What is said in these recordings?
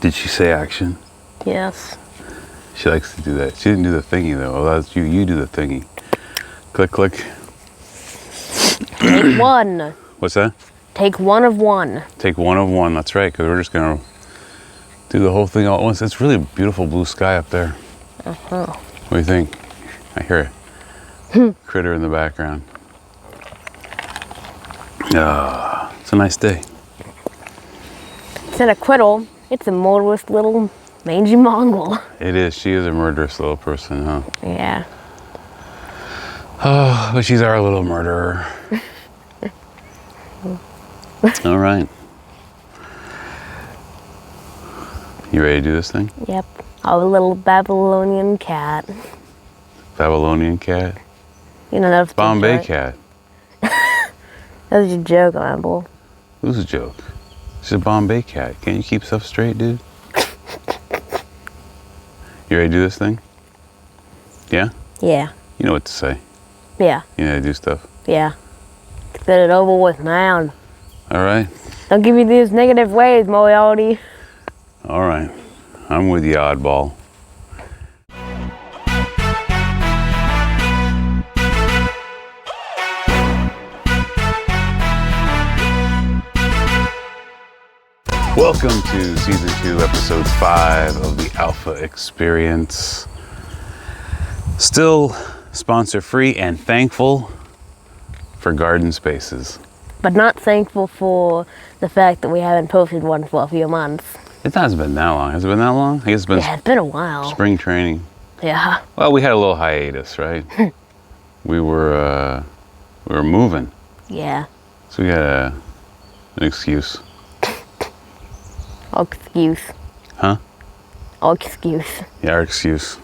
Did she say action? Yes. She likes to do that. She didn't do the thingy though. Oh, that's you. You do the thingy. Click, click. Take one. What's that? Take one of one. Take one of one. That's right, because we're just going to do the whole thing all at once. It's really beautiful blue sky up there. Uh-huh. What do you think? I hear a critter in the background. It's a nice day. It's not a quiddle. It's a murderous little mangy mongrel. It is. She is a murderous little person, huh? Yeah. Oh, but she's our little murderer. All right. You ready to do this thing? Yep. Our little Babylonian cat. Babylonian cat? You know, that's Bombay right? cat. That was a joke, Amble. Who's a joke? She's a Bombay cat. Can't you keep stuff straight, dude? You ready to do this thing? Yeah? Yeah. You know what to say. Yeah. You know how to do stuff. Yeah. Let's get it over with now. All right. Don't give me these negative ways, Moriarty. All right. I'm with you, oddball. Welcome to Season 2, Episode 5 of the AlphaXperience. Still sponsor-free and thankful for garden spaces. But not thankful for the fact that we haven't posted one for a few months. It hasn't been that long. Has it been that long? I guess it's been Yeah, it's been a while. spring training. Yeah. Well, we had a little hiatus, right? we were moving, Yeah. so we had an excuse. All excuse. Huh? All excuse. Yeah, our excuse.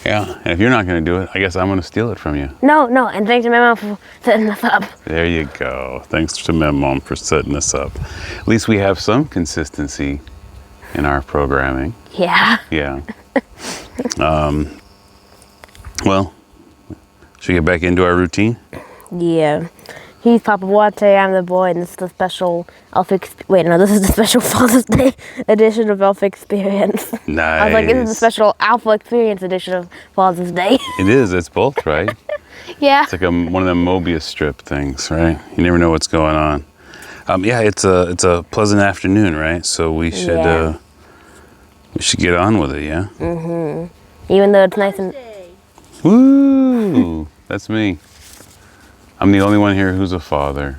Yeah, and if you're not going to do it, I guess I'm going to steal it from you. No, and thanks to my mom for setting us up. There you go. Thanks to my mom for setting us up. At least we have some consistency in our programming. Yeah. Yeah. Well, should we get back into our routine? Yeah. He's Papahuate, I'm the boy, and this is the special this is the special Father's Day edition of AlphaXperience. Nice. I was like, this is the special AlphaXperience edition of Father's Day. It is. It's both, right? Yeah. It's like one of them Mobius strip things, right? You never know what's going on. Yeah, it's a pleasant afternoon, right? So we should get on with it, yeah. Even though it's nice and Woo! That's me. I'm the only one here who's a father.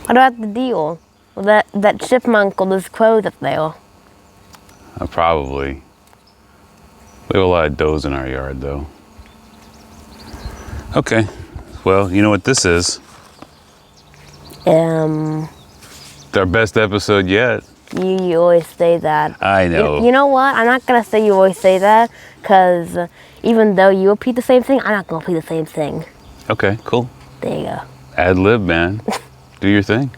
what about the deal with that chipmunk or those crows up there? Probably. We have a lot of does in our yard, though. Okay. Well, you know what this is? It's our best episode yet. You always say that. I know. You know what? I'm not gonna say you always say that, because even though you repeat the same thing, I'm not gonna repeat the same thing. Okay, cool. There you go. Ad lib, man. Do your thing.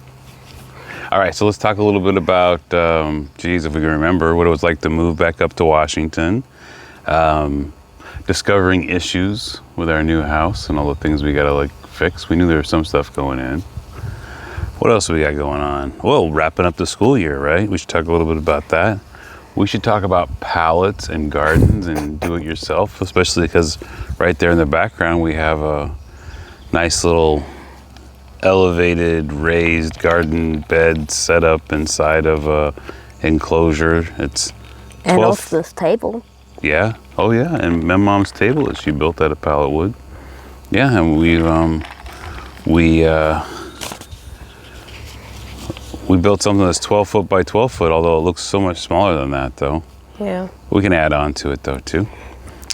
All right, so let's talk a little bit about, if we can remember, what it was like to move back up to Washington, discovering issues with our new house and all the things we gotta fix. We knew there was some stuff going in. What else do we got going on? Well, wrapping up the school year, right? We should talk a little bit about that. We should talk about pallets and gardens and do it yourself, especially because right there in the background we have a nice little elevated raised garden bed set up inside of a enclosure. It's 12. And also this table. Yeah. Oh yeah. And my mom's table that she built out of pallet wood. Yeah, and we built something that's 12 foot by 12 foot, although it looks so much smaller than that, though. Yeah. We can add on to it, though, too.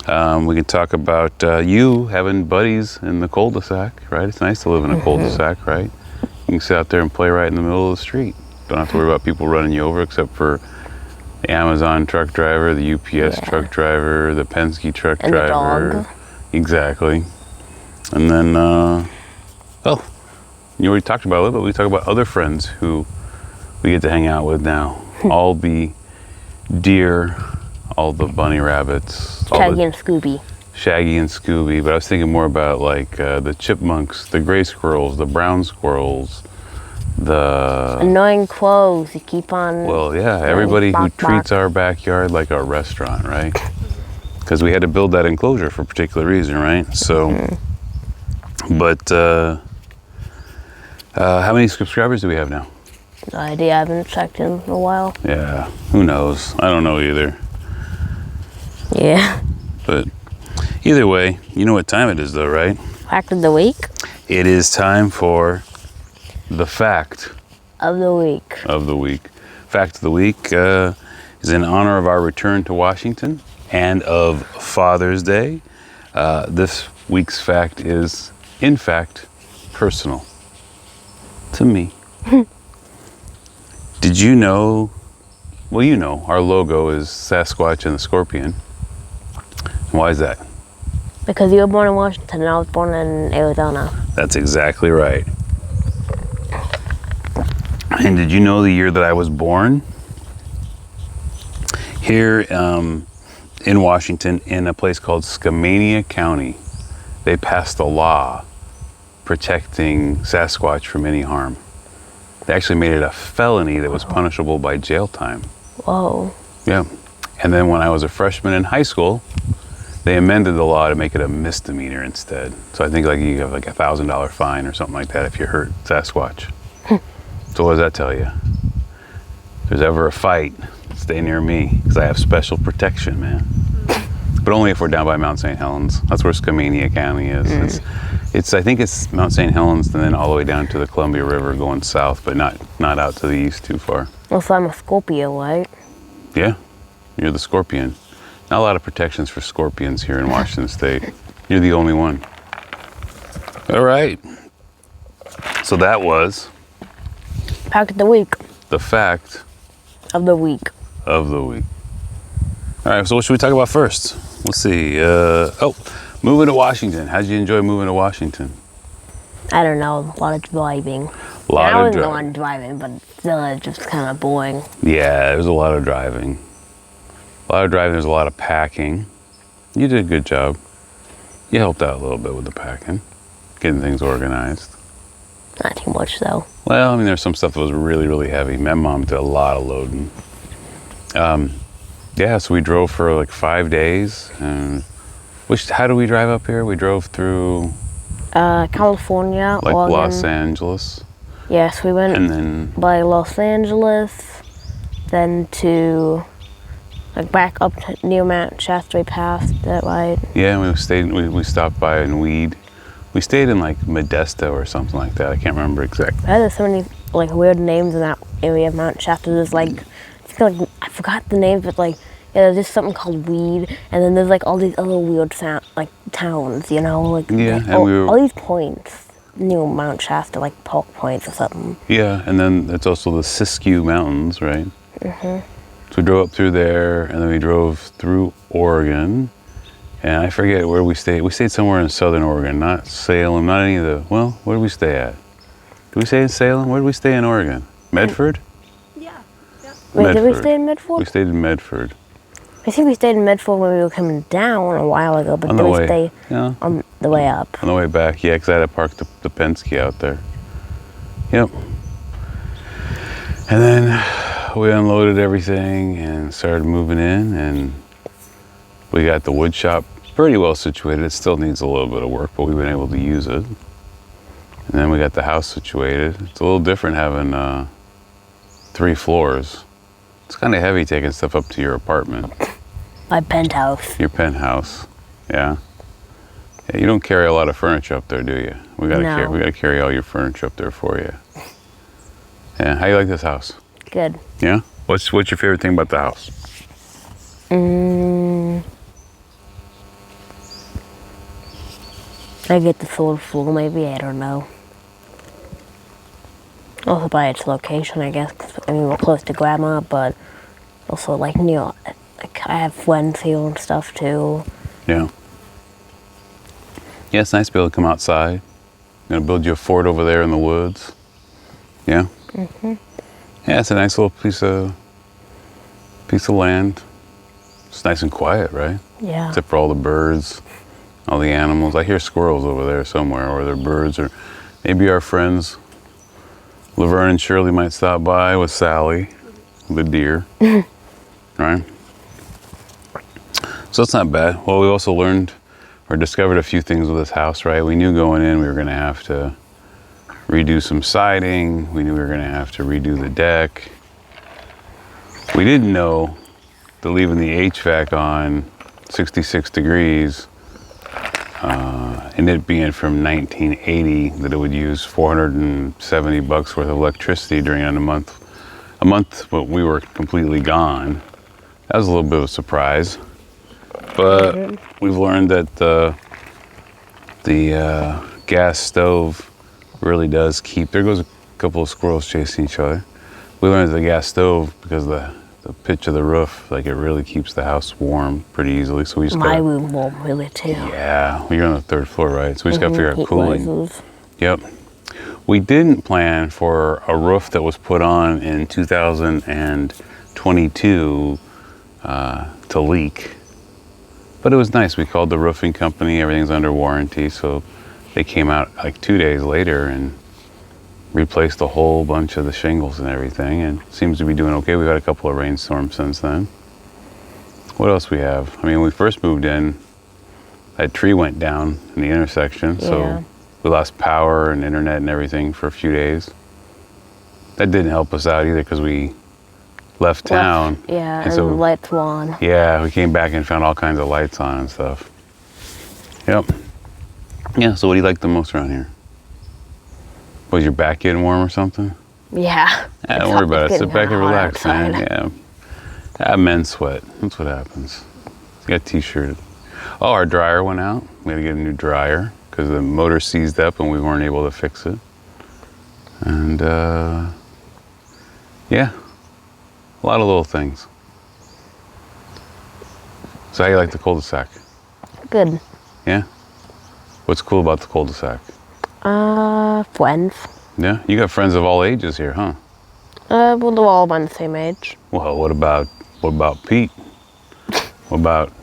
We can talk about you having buddies in the cul-de-sac, right? It's nice to live in a cul-de-sac, right? You can sit out there and play right in the middle of the street. Don't have to worry about people running you over, except for the Amazon truck driver, the UPS truck driver, the Penske truck and driver. The dog. Exactly. And then, you already talked about it, but we talk about other friends who we get to hang out with now. All the deer, all the bunny rabbits. Shaggy and Scooby. Shaggy and Scooby, but I was thinking more about the chipmunks, the gray squirrels, the brown squirrels, the Annoying crows. You keep on. well, yeah, everybody who bark, bark. treats our backyard like a restaurant, right? Because we had to build that enclosure for a particular reason, right? So, but how many subscribers do we have now? No idea. I haven't checked in a while. Yeah, who knows? I don't know either. Yeah. But either way, you know what time it is, though, right? Fact of the week. It is time for the fact Of the week. of the week. Fact of the week is in honor of our return to Washington and of Father's Day. This week's fact is, in fact, personal to me. Did you know? Well, you know, our logo is Sasquatch and the Scorpion. Why is that? Because you were born in Washington and I was born in Arizona. That's exactly right. And did you know the year that I was born? Here in Washington, in a place called Skamania County, they passed a law protecting Sasquatch from any harm. They actually made it a felony that was punishable by jail time. Whoa. Yeah. And then when I was a freshman in high school, they amended the law to make it a misdemeanor instead. So I think like you have like $1,000 fine or something like that if you hurt Sasquatch. So what does that tell you? If there's ever a fight, stay near me because I have special protection, man. But only if we're down by Mount St. Helens. That's where Skamania County is. It's I think it's Mount St. Helens and then all the way down to the Columbia River going south, but not out to the east too far. Well, so I'm a Scorpio, right? Yeah, you're the scorpion. Not a lot of protections for scorpions here in Washington State. You're the only one. All right. So that was Fact of the week. the fact Of the week. of the week. All right, so what should we talk about first? Let's see. Moving to Washington. How'd you enjoy moving to Washington? I don't know. A lot of driving. A lot I of wasn't driving. going driving, but still, it's just kind of boring. Yeah, there's a lot of driving. There's a lot of packing. You did a good job. You helped out a little bit with the packing, getting things organized. Not too much, though. Well, I mean, there's some stuff that was really, really heavy. My mom did a lot of loading. Yeah, so we drove for like 5 days. And how do we drive up here? We drove through California, like Oregon. Los Angeles, Yes, we went and then by Los Angeles, then to back up to near Mount Shasta. We passed that, right? yeah, we stopped by in Weed. We stayed in like Modesto or something like that. I can't remember exactly. There's so many like weird names in that area of Mount Shasta. There's I forgot the names, but there's just something called Weed, and then there's like all these other weird towns, you know, Yeah, and all these points near Mount Shasta, like Polk Points or something. Yeah, and then it's also the Siskiyou Mountains, right? So we drove up through there, and then we drove through Oregon, and I forget where we stayed. We stayed somewhere in southern Oregon, not Salem, not any of the, well, where did we stay at? Did we stay in Salem? Where did we stay in Oregon? Medford? Wait, did we Medford. stay in Medford? We stayed in Medford. I think we stayed in Medford when we were coming down a while ago, but On did the we way, stay yeah. on the way up? On the way back, yeah, because I had to park the Penske out there. Yep. And then we unloaded everything and started moving in, and we got the wood shop pretty well situated. It still needs a little bit of work, but we've been able to use it. And then we got the house situated. It's a little different having 3 floors. It's kind of heavy taking stuff up to your apartment. My penthouse. Your penthouse, yeah. Yeah, you don't carry a lot of furniture up there, do you? We gotta carry all your furniture up there for you. Yeah, how you like this house? Good. Yeah. What's your favorite thing about the house? I get the third floor, maybe. I don't know. Also by its location, I guess. 'Cause, I mean, we're close to Grandma, but also I have friends here and stuff too. Yeah. Yeah, it's nice to be able to come outside. Gonna build you a fort over there in the woods. Yeah. Yeah, it's a nice little piece of land. It's nice and quiet, right? Yeah. Except for all the birds, all the animals. I hear squirrels over there somewhere, or they're birds, or maybe our friends Laverne and Shirley might stop by with Sally, the deer, right? So it's not bad. Well, we also learned or discovered a few things with this house, right? We knew going in we were going to have to redo some siding. We knew we were going to have to redo the deck. We didn't know that leaving the HVAC on 66 degrees and it being from 1980 that it would use $470 worth of electricity during a month when we were completely gone. That was a little bit of a surprise, but we've learned that the gas stove really does keep. There goes a couple of squirrels chasing each other. We learned that the gas stove, because the pitch of the roof, like it really keeps the house warm pretty easily. So we just My room warm really too. Yeah, well, you're on the 3rd floor, right? So we just got to figure out Heat cooling. rises. Yep. We didn't plan for a roof that was put on in 2022 to leak, but it was nice. We called the roofing company. Everything's under warranty, so they came out like 2 days later and replaced a whole bunch of the shingles and everything, and seems to be doing okay. We've had a couple of rainstorms since then. What else we have? I mean, when we first moved in, that tree went down in the intersection, Yeah. so we lost power and internet and everything for a few days. That didn't help us out either because we left town. Yeah, and so the lights were on. yeah, we came back and found all kinds of lights on and stuff. Yep. Yeah, so what do you like the most around here? Was your back getting warm or something? Yeah. Yeah, don't worry about it. Sit back and relax, man. Yeah. Men sweat. That's what happens. Got a t-shirt. Oh, our dryer went out. We had to get a new dryer because the motor seized up and we weren't able to fix it. And yeah, a lot of little things. So how you like the cul-de-sac? Good. Yeah? What's cool about the cul-de-sac? Friends. Yeah? You got friends of all ages here, huh? Well, they're all about the same age. Well, what about Pete? What about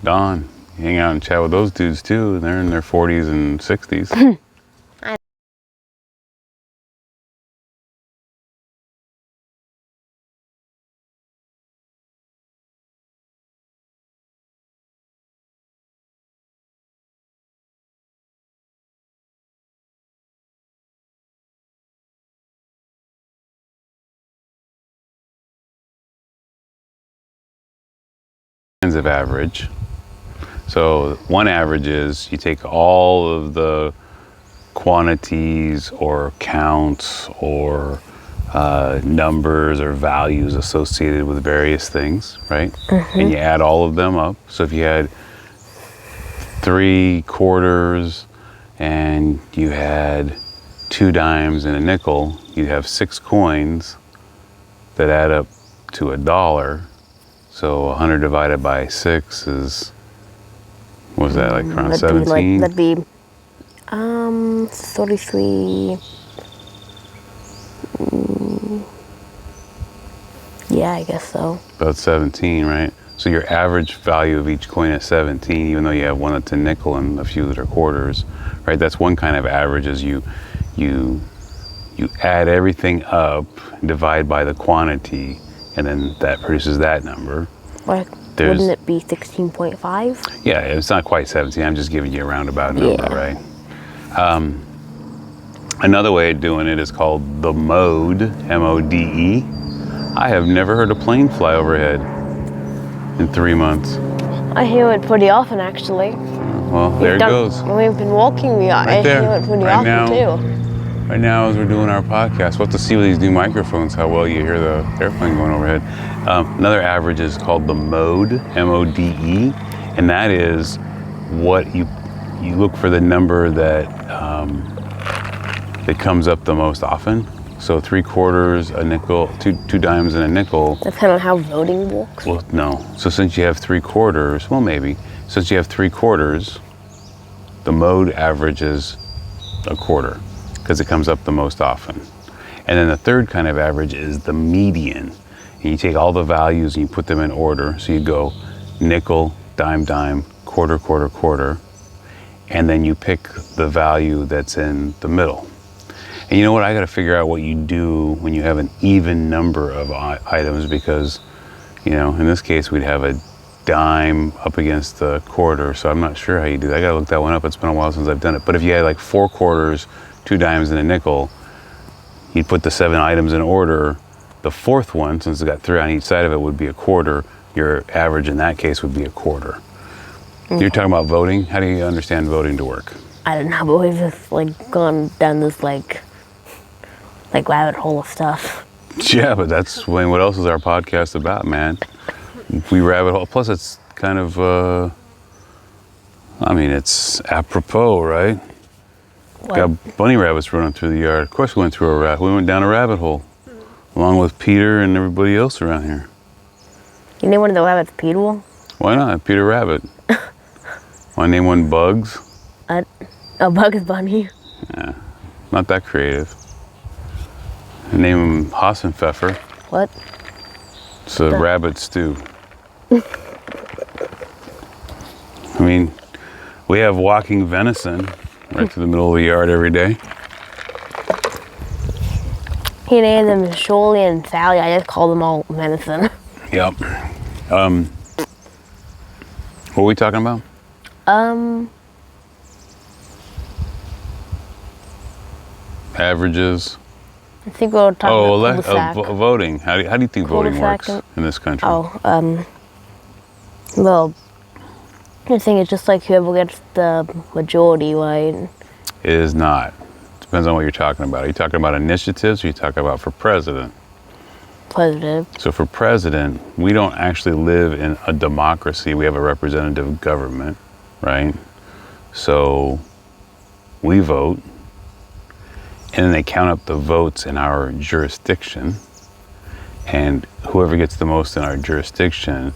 Don? You hang out and chat with those dudes too, and they're in their 40s and 60s. Kinds of average. So one average is you take all of the quantities or counts or numbers or values associated with various things, right? And you add all of them up. So if you had 3 quarters and you had 2 dimes and a nickel, you'd have 6 coins that add up to $1. So 100 divided by 6 is, what was that, like around 17? That'd be 33. Yeah, I guess so. About 17, right? So your average value of each coin is 17, even though you have one that's a nickel and a few that are quarters, right? That's one kind of average, is you add everything up, divide by the quantity, and then that produces that number. Like, wouldn't it be 16.5? Yeah, it's not quite 17. I'm just giving you a roundabout number, right? Another way of doing it is called the mode, M-O-D-E. I have never heard a plane fly overhead in 3 months. I hear it pretty often, actually. Well, there it goes. When we've been walking, I hear it pretty often, too. Right now, as we're doing our podcast, we'll have to see with these new microphones how well you hear the airplane going overhead. Another average is called the mode, M-O-D-E, and that is what you look for the number that that comes up the most often. So 3 quarters, a nickel, two dimes and a nickel. That's kind of how voting works. Well, no. So since you have 3 quarters, well, maybe. Since you have 3 quarters, the mode averages a quarter, because it comes up the most often. And then the third kind of average is the median. And you take all the values and you put them in order. So you go nickel, dime, dime, quarter, quarter, quarter, and then you pick the value that's in the middle. And you know what? I got to figure out what you do when you have an even number of items, because, you know, in this case, we'd have a dime up against a quarter. So I'm not sure how you do that. I got to look that one up. It's been a while since I've done it. But if you had like 4 quarters, 2 dimes, and a nickel, you'd put the 7 items in order. The 4th one, since it's got 3 on each side of it, would be a quarter. Your average in that case would be a quarter. Okay. You're talking about voting? How do you understand voting to work? I don't know, but we've just like gone down this like rabbit hole of stuff. Yeah, but that's what else is our podcast about, man? We rabbit hole. Plus, it's kind of, I mean, it's apropos, right? What? Got bunny rabbits running through the yard. Of course, we went down a rabbit hole, along with Peter and everybody else around here. You name one of the rabbits Peter? Why not? Peter Rabbit. Want to name one Bugs? A Bugs Bunny. Yeah, not that creative. Name him Hassenpfeffer. What? It's a rabbit stew. I mean, we have walking venison right through the middle of the yard every day. He named them Shirley and Sally. I just call them all venison. Yep. What are we talking about? Averages. I think we were talking about voting. How do you think voting works in this country? Well, I think it's just like whoever gets the majority, right? It is not. Depends on what you're talking about. Are you talking about initiatives, or are you talking about for president? President. So for president, we don't actually live in a democracy. We have a representative government, right? So we vote, and then they count up the votes in our jurisdiction, and whoever gets the most in our jurisdiction,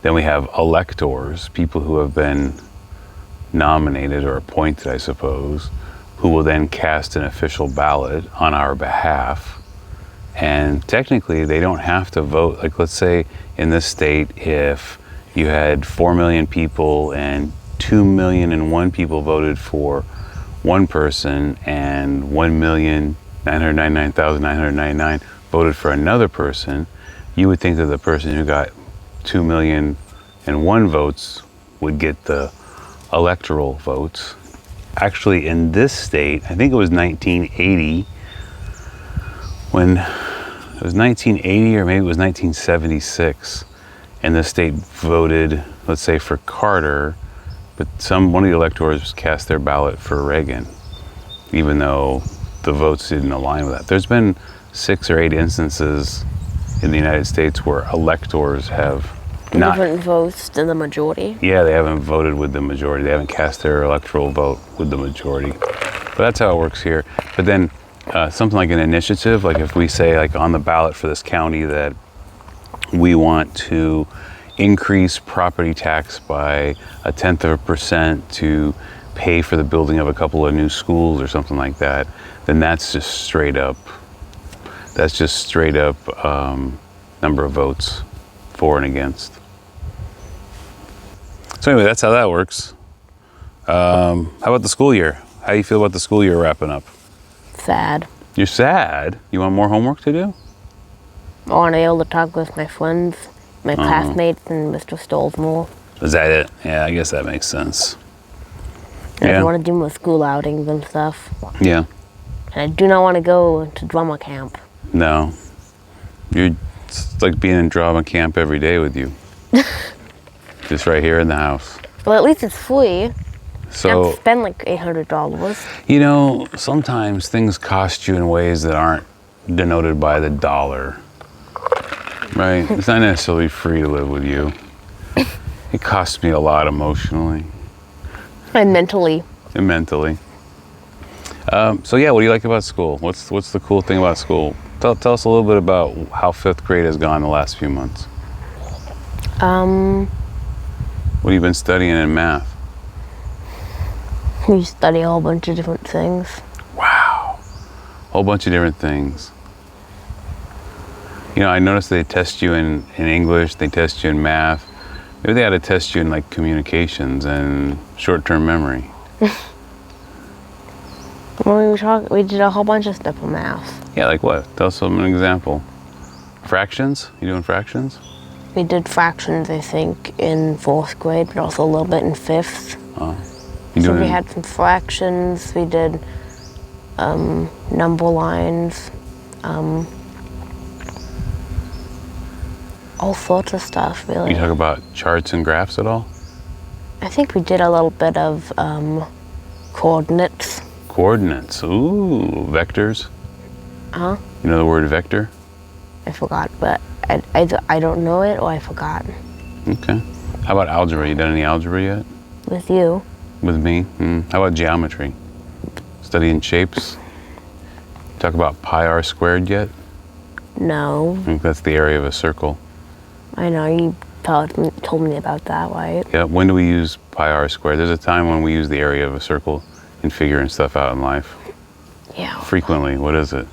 then we have electors, people who have been nominated or appointed, I suppose, who will then cast an official ballot on our behalf. And technically, they don't have to vote. Like, let's say in this state, if you had 4 million people and 2,000,001 people voted for one person and 1,999,999 voted for another person, you would think that the person who got 2,000,001 votes would get the electoral votes. Actually, in this state, I think it was 1980, when it was 1980 or maybe it was 1976, and the state voted, let's say, for Carter, but one of the electors cast their ballot for Reagan, even though the votes didn't align with that. There's been 6 or 8 instances in the United States where electors have different votes than the majority. Yeah, they haven't voted with the majority. They haven't cast their electoral vote with the majority. But that's how it works here. But then something like an initiative, like if we say like on the ballot for this county that we want to increase property tax by 1/10% to pay for the building of a couple of new schools or something like that, then that's just straight up number of votes for and against. So anyway, that's how that works. How about the school year? How do you feel about the school year wrapping up? Sad. You're sad? You want more homework to do? I want to be able to talk with my friends, my classmates, and Mr. Stoles more. Is that it? Yeah, I guess that makes sense. And Yeah. I want to do more school outings and stuff. Yeah. And I do not want to go to drama camp. No. It's like being in drama camp every day with you. Just right here in the house. Well, at least it's free. I So, have to spend like $800. you know, sometimes things cost you in ways that aren't denoted by the dollar. Right? It's not necessarily free to live with you. It costs me a lot emotionally And mentally. and mentally. So yeah, what do you like about school? What's the cool thing about school? Tell us a little bit about how 5th grade has gone the last few months. What have you been studying in math? We study a whole bunch of different things. Wow. Whole bunch of different things. You know, I noticed they test you in English, they test you in math. Maybe they had to test you in like communications and short-term memory. When we did a whole bunch of stuff on math. Yeah, like what? Tell us an example. Fractions? You doing fractions? We did fractions, I think, in 4th grade, but also a little bit in 5th. Oh. So we had some fractions, we did number lines, all sorts of stuff, really. You talk about charts and graphs at all? I think we did a little bit of coordinates. Coordinates. Ooh, vectors. Huh? You know the word vector? I forgot, but I don't know it or I forgot. Okay. How about algebra? You done any algebra yet? With you? With me? How about geometry? Studying shapes? Talk about pi r squared yet? No. I think that's the area of a circle. I know, you told me about that, right? Yeah, when do we use pi r squared? There's a time when we use the area of a circle in figuring stuff out in life. Yeah. Frequently. What is it?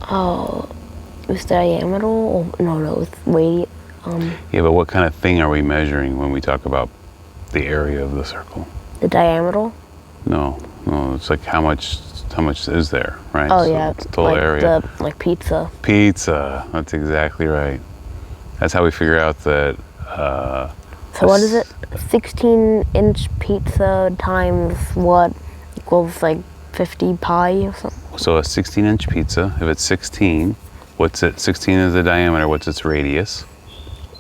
Oh, it was diameter? Or, no, it was weight. Yeah, but what kind of thing are we measuring when we talk about the area of the circle? The diameter? No, it's like how much is there, right? Oh, So yeah. it's the total like area. Like pizza. Pizza. That's exactly right. That's how we figure out that. So what is it? 16-inch pizza times what equals like 50 pi or something? So a 16-inch pizza, if it's 16, what's it? 16 is the diameter. What's its radius?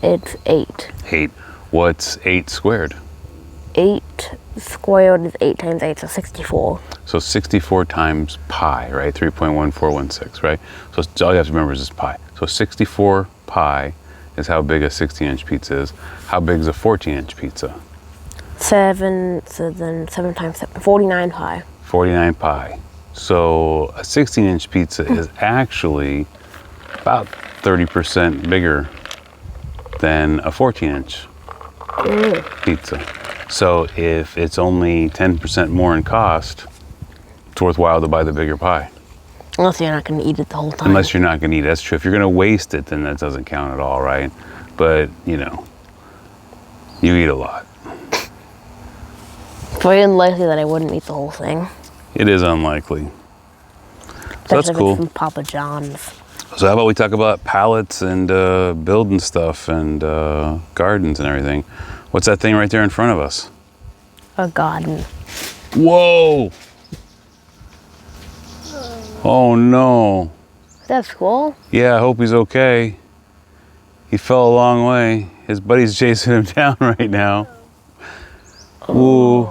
It's 8. 8. What's 8 squared? 8 squared is 8 times 8, so 64. So 64 times pi, right? 3.1416, right? So all you have to remember is this pi. So 64 pi is how big a 16-inch pizza is. How big is a 14-inch pizza? 7, so then 7 times 7, 49 pi. 49 pi. So a 16-inch pizza is actually about 30% bigger than a 14-inch pizza. So if it's only 10% more in cost, it's worthwhile to buy the bigger pie. Unless you're not going to eat it the whole time. Unless you're not going to eat it. That's true. If you're going to waste it, then that doesn't count at all, right? But, you eat a lot. It's very unlikely that I wouldn't eat the whole thing. It is unlikely. So that's cool. From Papa John's. So how about we talk about pallets and building stuff and gardens and everything. What's that thing right there in front of us? A garden. Whoa! Oh no. That's cool. Yeah, I hope he's okay. He fell a long way. His buddy's chasing him down right now. Ooh.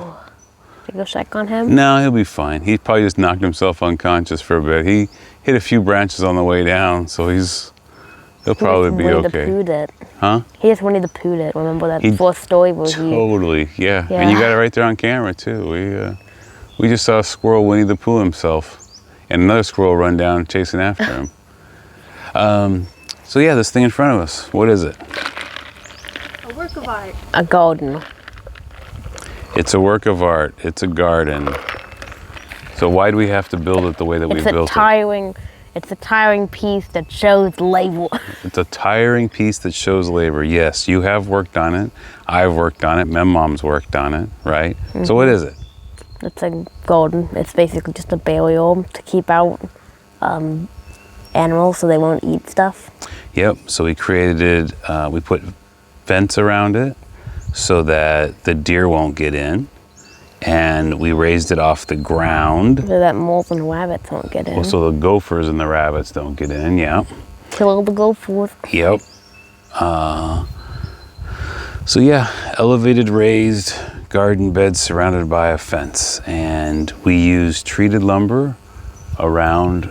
Should I go check on him? No, he'll be fine. He probably just knocked himself unconscious for a bit. He hit a few branches on the way down, so he'll probably be okay. Winnie the Pooh'd it. Huh? He just Winnie the Pooh'd it. Remember that fourth story movie? Totally, yeah. And you got it right there on camera too. We just saw a squirrel Winnie the Pooh himself, and another squirrel run down chasing after him. So yeah, this thing in front of us. What is it? A work of art. A garden. It's a work of art. It's a garden. So why do we have to build it the way that we built it? It's a tiring piece that shows labor. It's a tiring piece that shows labor. Yes, you have worked on it. I've worked on it. Mom's worked on it, right? Mm-hmm. So what is it? It's a garden. It's basically just a burial to keep out animals so they won't eat stuff. Yep. So we created, we put fence around it so that the deer won't get in. And we raised it off the ground. So that moles and rabbits won't get in. Well, so the gophers and the rabbits don't get in, yeah. Kill all the gophers. Yep. So yeah, elevated raised garden beds surrounded by a fence. And we use treated lumber around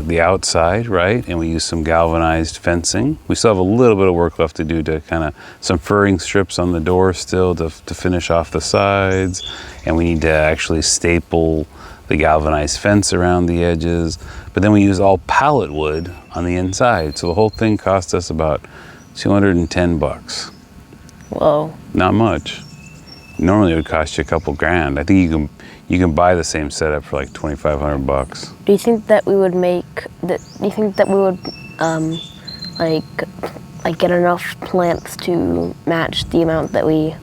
the outside, right? And we use some galvanized fencing. We still have a little bit of work left to do to kind of some furring strips on the door still to finish off the sides. And we need to actually staple the galvanized fence around the edges. But then we use all pallet wood on the inside. So the whole thing cost us about $210. Whoa. Not much. Normally it would cost you a couple grand. I think you can buy the same setup for like $2,500. Do you think that we would like get enough plants to match the amount that we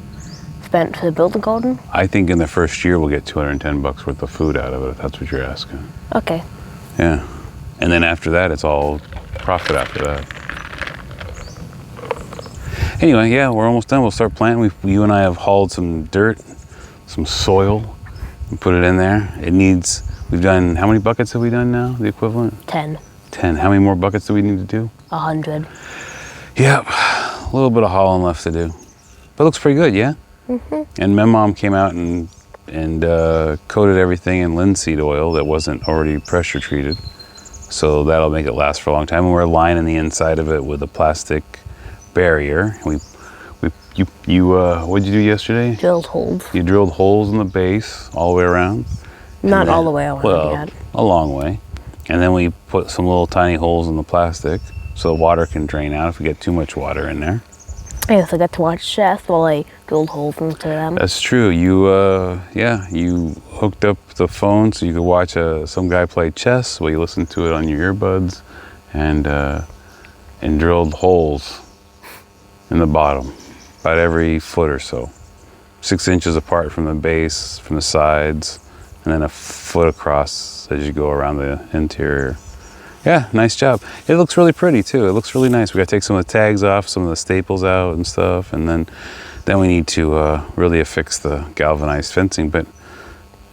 spent to build the garden? I think in the first year we'll get $210 worth of food out of it, if that's what you're asking. Okay. Yeah. And then after that, it's all profit after that. Anyway, yeah, we're almost done. We'll start planting. You and I have hauled some dirt, some soil, and put it in there. We've done, how many buckets have we done now, the equivalent? 10. 10. How many more buckets do we need to do? 100. Yep, a little bit of hauling left to do. But it looks pretty good, yeah? Mm-hmm. And my mom came out and coated everything in linseed oil that wasn't already pressure treated. So that'll make it last for a long time. And we're lining the inside of it with a plastic barrier. What'd you do yesterday? Drilled holes. You drilled holes in the base all the way around? Not all the way around Well, yet. a long way. And then we put some little tiny holes in the plastic so the water can drain out if we get too much water in there. I also got to watch chess while I drilled holes into them. That's true. You hooked up the phone so you could watch some guy play chess while you listened to it on your earbuds, and drilled holes in the bottom, about every foot or so, 6 inches apart from the base, from the sides, and then a foot across as you go around the interior. Yeah, nice job. It looks really pretty too. It looks really nice. We got to take some of the tags off, some of the staples out and stuff, and then we need to really affix the galvanized fencing, but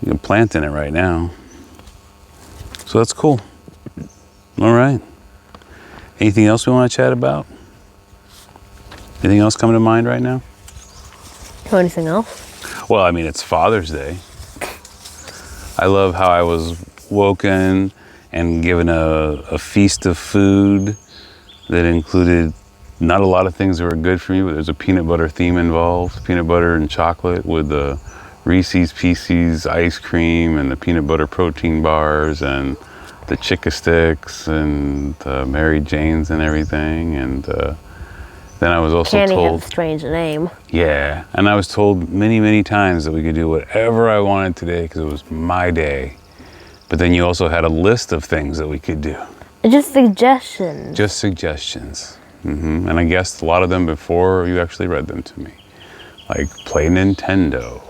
you can plant in it right now. So that's cool. All right. Anything else we want to chat about? Anything else coming to mind right now? Or anything else? Well, I mean, it's Father's Day. I love how I was woken and given a feast of food that included not a lot of things that were good for me, but there's a peanut butter theme involved, peanut butter and chocolate with the Reese's Pieces ice cream and the peanut butter protein bars and the Chica Sticks and the Mary Janes and everything. And then I was also Candy told... has a strange name. Yeah, and I was told many, many times that we could do whatever I wanted today because it was my day. But then you also had a list of things that we could do. Just suggestions. Just suggestions. And I guessed a lot of them before you actually read them to me. Like play Nintendo.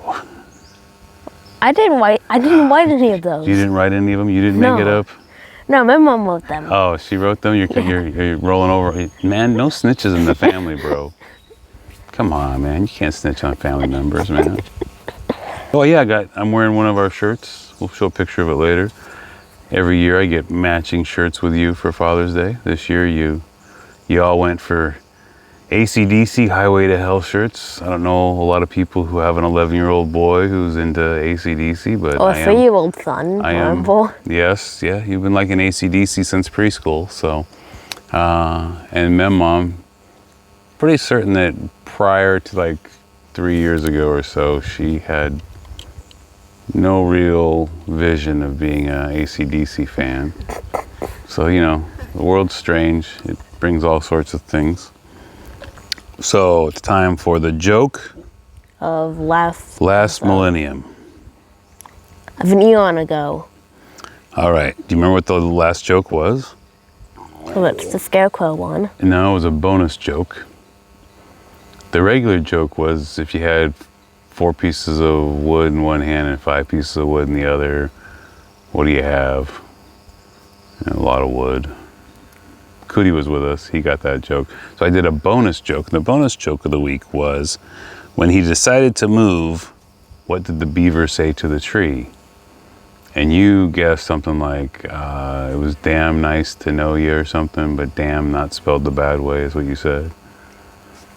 I didn't write any of those. You didn't write any of them? You didn't make it up? No, my mom wrote them. Oh, she wrote them? You're rolling over. Man, no snitches in the family, bro. Come on, man. You can't snitch on family members, man. Oh yeah, I'm wearing one of our shirts. We'll show a picture of it later. Every year I get matching shirts with you for Father's Day. This year you all went for AC/DC Highway to Hell shirts. I don't know a lot of people who have an 11-year-old boy who's into AC/DC, but Or a 3-year-old son. I am. Yes, yeah. You've been liking AC/DC since preschool, so. And Mom, pretty certain that prior to like 3 years ago or so, she had no real vision of being an AC/DC fan. So, the world's strange. It brings all sorts of things. So it's time for the joke Of last millennium. Of an eon ago. All right. Do you remember what the last joke was? So it's the scarecrow one. No, it was a bonus joke. The regular joke was if you had 4 pieces of wood in one hand and 5 pieces of wood in the other, what do you have? And a lot of wood. Cootie was with us. He got that joke. So I did a bonus joke. The bonus joke of the week was when he decided to move, what did the beaver say to the tree? And you guessed something like, it was damn nice to know you or something, but damn not spelled the bad way is what you said.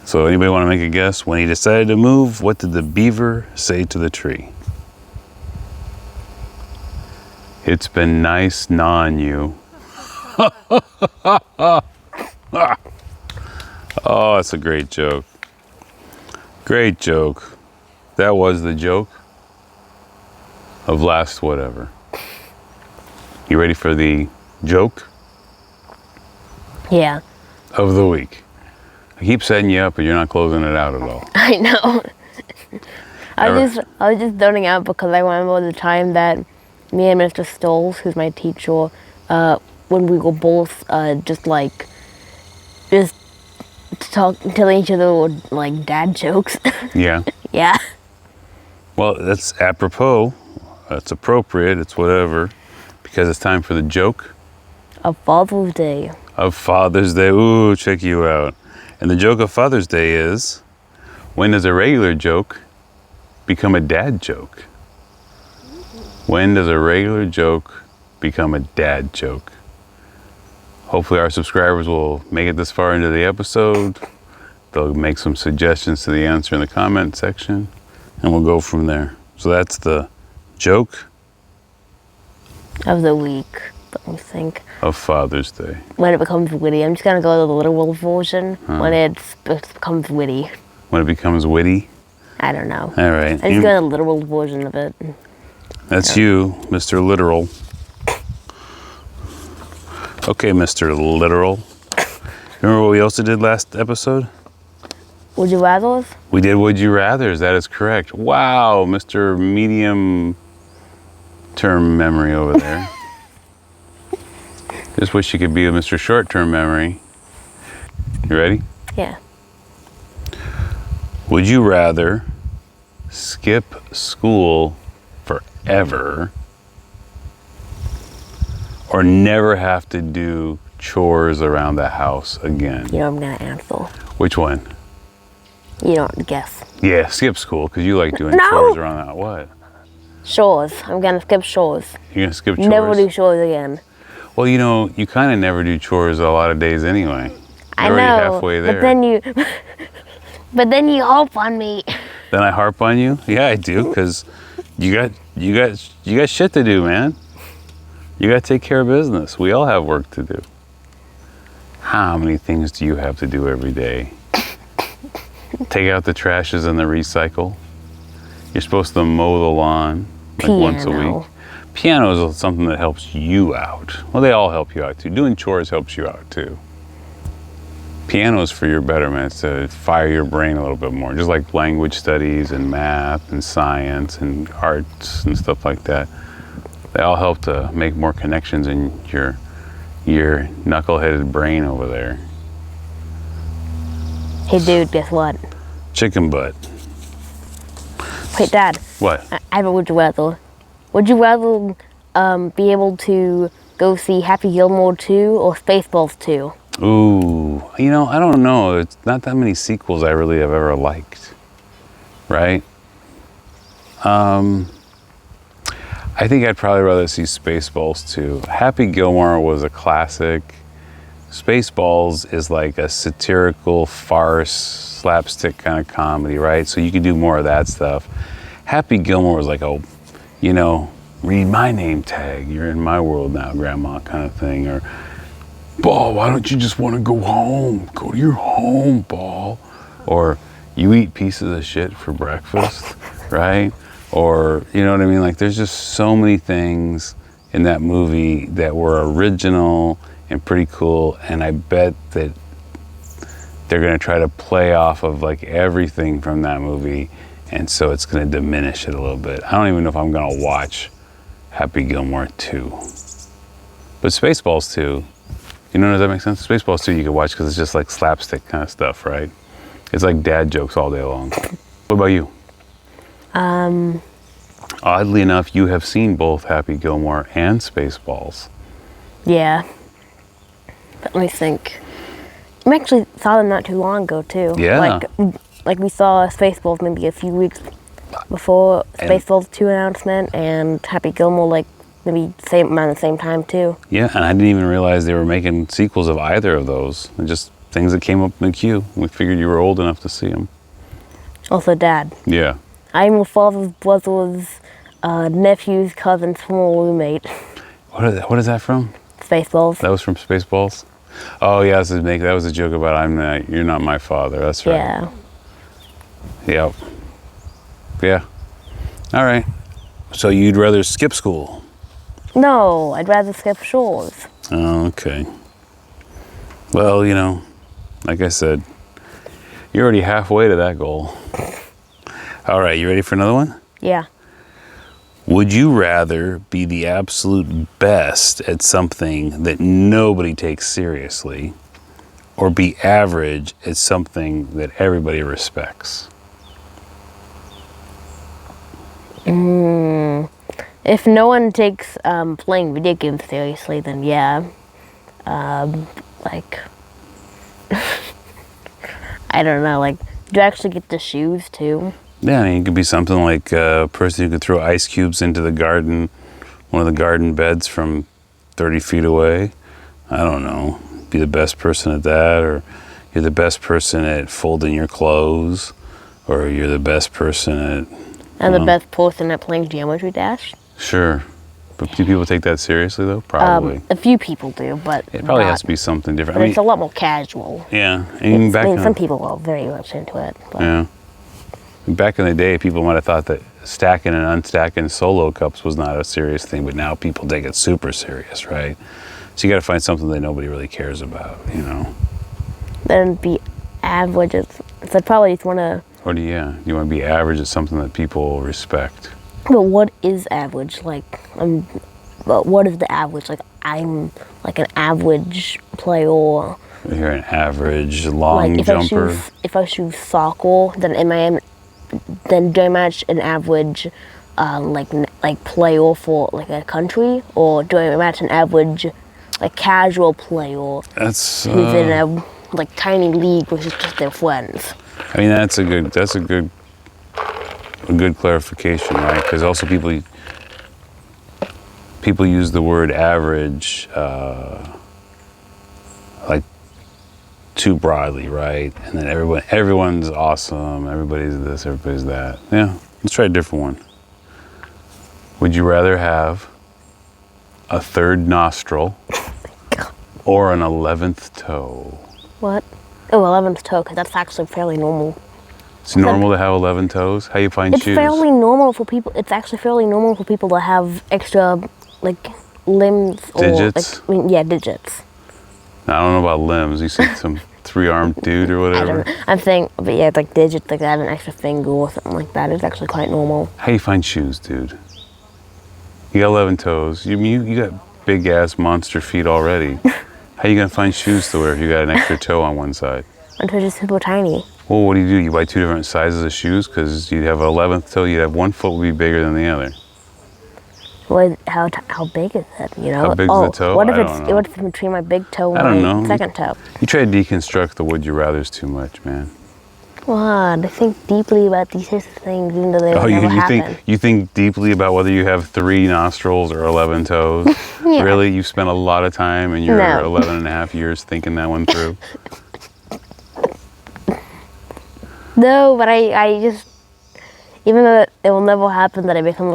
So anybody want to make a guess? When he decided to move, what did the beaver say to the tree? It's been nice gnawing you. Oh, that's a great joke. Great joke. That was the joke of last whatever. You ready for the joke Yeah. of the week? I keep setting you up, but you're not closing it out at all. I know. I was just zoning out because I remember the time that me and Mr. Stoles, who's my teacher, when we were both just telling each other like dad jokes. Yeah. Yeah. Well, that's apropos. That's appropriate. It's whatever. Because it's time for the joke Of Father's Day. of Father's Day. Ooh, check you out. And the joke of Father's Day is, when does a regular joke become a dad joke? When does a regular joke become a dad joke? Hopefully our subscribers will make it this far into the episode. They'll make some suggestions to the answer in the comment section, and we'll go from there. So that's the joke Of the week. Let me think. of Father's Day. When it becomes witty. I'm just gonna go to the literal version. When it becomes witty. When it becomes witty. I don't know. All right. I just got a literal version of it. That's you, Mr. Literal. Okay, Mr. Literal. Remember what we also did last episode? Would you rather? We did Would You Rathers. That is correct. Wow, Mr. Medium term memory over there. Just wish you could be a Mr. Short term memory. You ready? Yeah. Would you rather skip school forever or never have to do chores around the house again? You know I'm gonna answer. Which one? You don't guess. Yeah, skip school, because you like doing No! chores around that. What? Chores. I'm gonna skip chores. You're going to skip chores? Never do chores again. Well, you know, you kind of never do chores a lot of days anyway. You're I already know. halfway there. But then you hope on me. Then I harp on you? Yeah, I do, because you got shit to do, man. You got to take care of business. We all have work to do. How many things do you have to do every day? Take out the trashes and the recycle. You're supposed to mow the lawn like once a Piano. week. Piano is something that helps you out. Well, they all help you out too. Doing chores helps you out too. Piano is for your betterment. It's to fire your brain a little bit more. Just like language studies and math and science and arts and stuff like that. They all help to make more connections in your knuckleheaded brain over there. Hey dude, guess what? Chicken butt. Wait, Dad. What? I have a would you rather. Would you rather be able to go see Happy Gilmore 2 or Spaceballs 2? Ooh, you know, I don't know. It's not that many sequels I really have ever liked, right? I think I'd probably rather see Spaceballs 2. Happy Gilmore was a classic. Spaceballs is like a satirical farce, slapstick kind of comedy, right? So you could do more of that stuff. Happy Gilmore was like a, you know, read my name tag. You're in my world now, Grandma, kind of thing. Or, Ball, why don't you just want to go home? Go to your home, Ball. Or you eat pieces of shit for breakfast, right? Or, you know what I mean? Like, there's just so many things in that movie that were original and pretty cool. And I bet that they're going to try to play off of like everything from that movie. And so it's going to diminish it a little bit. I don't even know if I'm going to watch Happy Gilmore 2. But Spaceballs 2, you know, does that make sense? Spaceballs 2 you can watch because it's just like slapstick kind of stuff, right? It's like dad jokes all day long. What about you? Oddly enough, you have seen both Happy Gilmore and Spaceballs. Yeah. But let me think. I actually saw them not too long ago too. Yeah. Like we saw Spaceballs maybe a few weeks before Spaceballs 2 announcement, and Happy Gilmore like maybe around the same time too. Yeah, and I didn't even realize they were making sequels of either of those. They're just things that came up in the queue. We figured you were old enough to see them. Also, Dad. Yeah. I'm your father's brother's nephew's cousin's former roommate. What is that from? Spaceballs. That was from Spaceballs? Oh yeah, that was a joke about you're not my father. That's right. Yeah. Yep. Yeah. All right. So you'd rather skip school? No, I'd rather skip chores. Oh, okay. Well, you know, like I said, you're already halfway to that goal. All right, you ready for another one? Yeah. Would you rather be the absolute best at something that nobody takes seriously, or be average at something that everybody respects? If no one takes playing video games seriously, then yeah. Like, I don't know, like, do you actually get the shoes too? Yeah, I mean, it could be something like a person who could throw ice cubes into the garden, one of the garden beds from 30 feet away. I don't know. Be the best person at that, or you're the best person at folding your clothes, or you're the best person at... And the best person at playing Geometry Dash? Sure. But do people take that seriously, though? Probably. A few people do, but It probably not. has to be something different. But I mean, it's a lot more casual. yeah. And I mean, in, some people are very much into it. But yeah. Back in the day, people might have thought that stacking and unstacking solo cups was not a serious thing, but now people take it super serious, right? So you got to find something that nobody really cares about, you know? then be average. So I'd probably just want to. Or do you want to be average at something that people respect? But what is average? Like, but what is the average? Like, I'm like an average player. You're an average long Like, jumper. if I choose soccer, then do I match an average, like player for like a country, or do I match an average, like casual player That's who's in a like tiny league with just their friends? I mean, that's a good clarification, right? Because also people use the word average like too broadly, right? And then everyone's awesome, everybody's this, everybody's that. Yeah, let's try a different one. Would you rather have a third nostril or an 11th toe? What? Oh, 11th toe, because that's actually fairly normal. It's normal to have 11 toes? How you find It's shoes? fairly normal for people. It's actually fairly normal for people to have extra, like, limbs or Digits? like, I mean, yeah, digits. I don't know about limbs. You see some 3-armed dude or I whatever. don't know. I'm saying, but yeah, like digits, like that, an extra finger or something like that is actually quite normal. How you find shoes, dude? You got 11 toes. You got big ass monster feet already. How you gonna find shoes to wear if you got an extra toe on one side? And they're just super tiny. Well, what do? You buy 2 different sizes of shoes because you have an 11th toe. You have one foot would be bigger than the other. How big is it? You know? How big's the toe? What if I it's don't know. what if it's between my big toe I don't and know. my second toe? You try to deconstruct the would you rather's too much, man. What? I think deeply about these sorts of things, even though they Oh, never you happen. think deeply about whether you have 3 nostrils or 11 toes? Yeah. Really? You spent a lot of time in your No. 11 and a half years thinking that one through? No, but I just, even though it will never happen that I become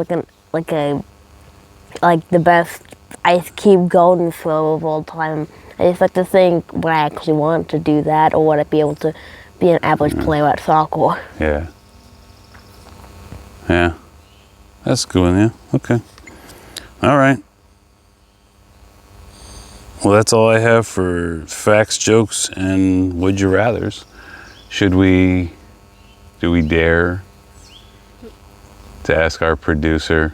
like the best ice cube golden thrower of all time, I just like to think, would I actually want to do that, or would I be able to be an average player at soccer? Yeah. Yeah. That's a good one, yeah. Okay. All right. Well, that's all I have for facts, jokes, and would you rathers. Do we dare to ask our producer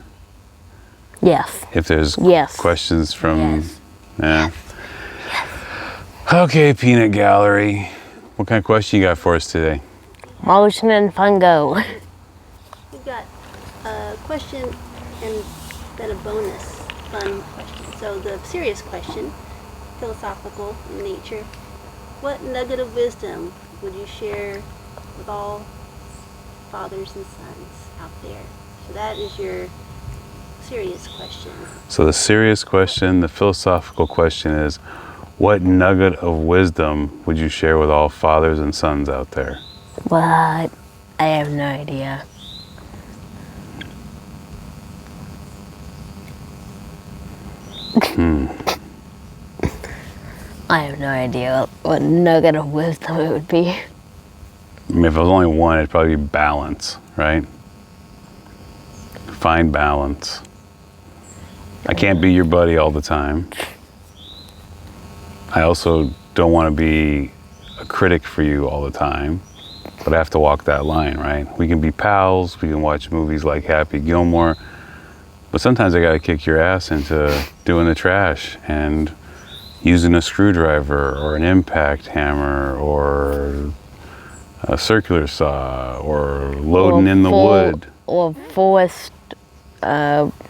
Yes. if there's Yes. questions from... Yes. Yeah. Okay, Peanut Gallery. What kind of question you got for us today? Motion and fungo. We got a question and then a bonus fun question. So the serious question, philosophical in nature. What nugget of wisdom would you share with all fathers and sons out there? So that is your serious question. So the serious question, the philosophical question is, what nugget of wisdom would you share with all fathers and sons out there? What? I have no idea. I have no idea what nugget of wisdom it would be. I mean, if it was only one, it'd probably be balance, right? Find balance. I can't be your buddy all the time. I also don't want to be a critic for you all the time, but I have to walk that line, right? We can be pals, we can watch movies like Happy Gilmore, but sometimes I gotta kick your ass into doing the trash and using a screwdriver or an impact hammer or a circular saw or loading in the wood. Or forest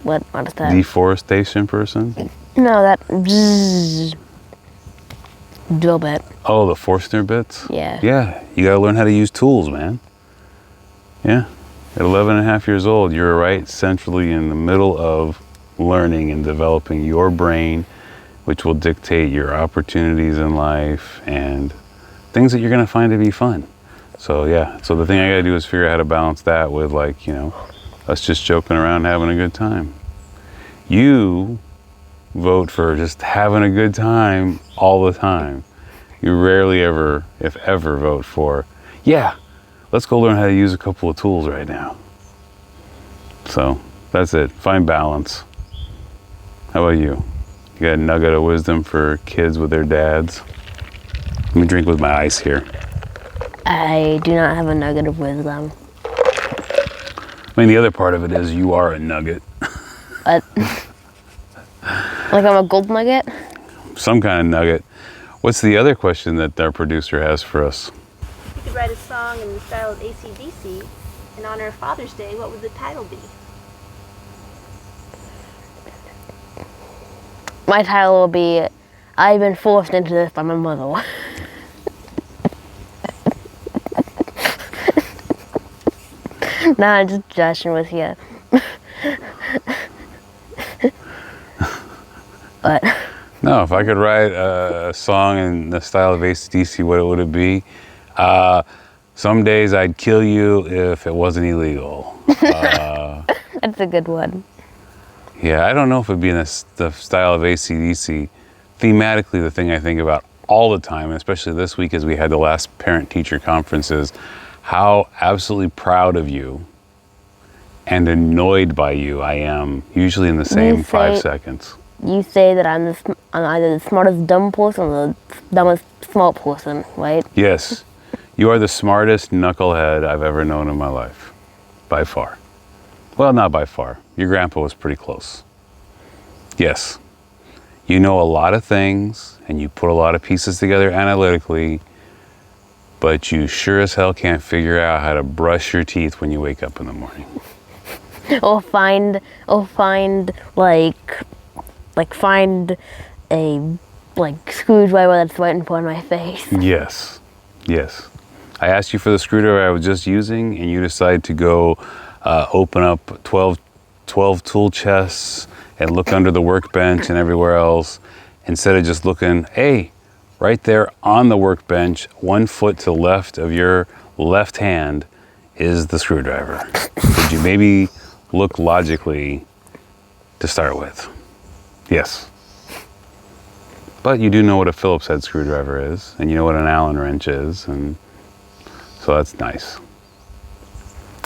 What is that? Deforestation person? No, that bzzz. Drill bit. Oh, the Forstner bits? Yeah. Yeah, you gotta learn how to use tools, man. Yeah. At 11 and a half years old, you're right centrally in the middle of learning and developing your brain, which will dictate your opportunities in life and things that you're gonna find to be fun. So yeah, so the thing I gotta do is figure out how to balance that with, like, you know, us just joking around having a good time. You vote for just having a good time all the time. You rarely ever, if ever, vote for, yeah, let's go learn how to use a couple of tools right now. So that's it. Find balance. How about you? You got a nugget of wisdom for kids with their dads? Let me drink with my ice here. I do not have a nugget of wisdom. I mean, the other part of it is you are a nugget. But like I'm a gold nugget? Some kind of nugget. What's the other question that our producer has for us? If you could write a song in the style of AC/DC in honor of Father's Day, what would the title be? My title will be, I've been forced into this by my mother. Nah, I'm just joshing with you. But No, if I could write a song in the style of AC/DC, what would it be? Some days I'd kill you if it wasn't illegal. that's a good one. Yeah, I don't know if it'd be in the style of AC/DC. Thematically, the thing I think about all the time, and especially this week as we had the last parent-teacher conference, is how absolutely proud of you and annoyed by you I am, usually in the same 5 seconds. You say that I'm either the smartest dumb person or the dumbest smart person, right? Yes, you are the smartest knucklehead I've ever known in my life, by far. Well, not by far. Your grandpa was pretty close. Yes, you know a lot of things and you put a lot of pieces together analytically, but you sure as hell can't figure out how to brush your teeth when you wake up in the morning. Or find find a screwdriver that's right in front of my face. Yes, yes. I asked you for the screwdriver I was just using, and you decided to go open up 12 tool chests and look under the workbench and everywhere else, instead of just looking, hey, right there on the workbench, 1 foot to the left of your left hand is the screwdriver. Could you maybe look logically to start with? Yes. But you do know what a Phillips head screwdriver is, and you know what an Allen wrench is, and so that's nice.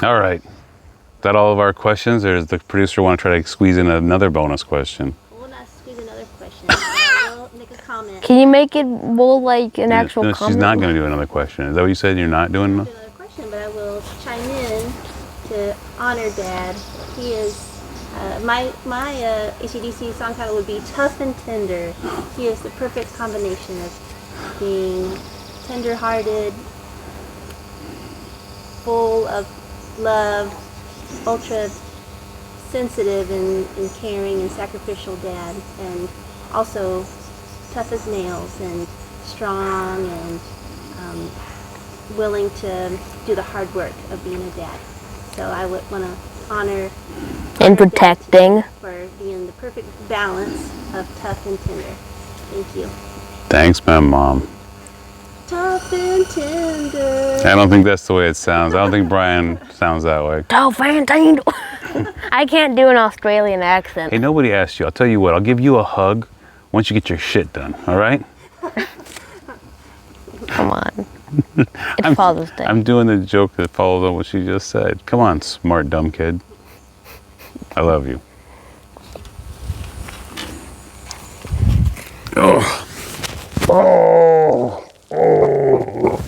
All right. Is that all of our questions, or does the producer want to try to squeeze in another bonus question? We'll not squeeze another question. I will make a comment. Can you make it more like an actual No, comment? she's not going to do another question. Is that what you said? You're not doing Do another question, but I will chime in to honor Dad. He is my AC/DC song title would be Tough and Tender. He is the perfect combination of being tender-hearted, full of love, ultra sensitive and caring and sacrificial dad, and also tough as nails and strong and willing to do the hard work of being a dad. So I would want to honor And protecting. for being the perfect balance of tough and tender. Thank you. Thanks, my mom. Tough and tender. I don't think that's the way it sounds. I don't think Brian sounds that way. I can't do an Australian accent. Hey, nobody asked you. I'll tell you what. I'll give you a hug once you get your shit done. All right? Come on. It's Father's Day. I'm doing the joke that follows on what she just said. Come on, smart dumb kid. I love you. Oh.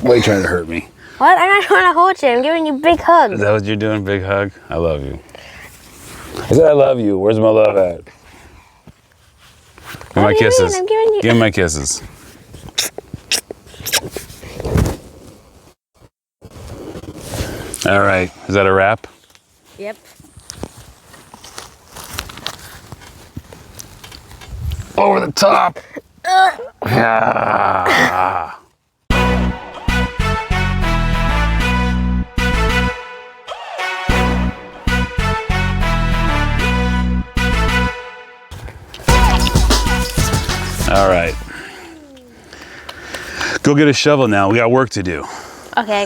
Why are you trying to hurt me? What? I'm not trying to hurt you. I'm giving you a big hug. Is that what you're doing? Big hug? I love you. I said I love you. Where's my love at? Give me my kisses. I'm giving you. Give me my kisses. All right. Is that a wrap? Yep. Over the top. Yeah. All right. Go get a shovel now. We got work to do. Okay.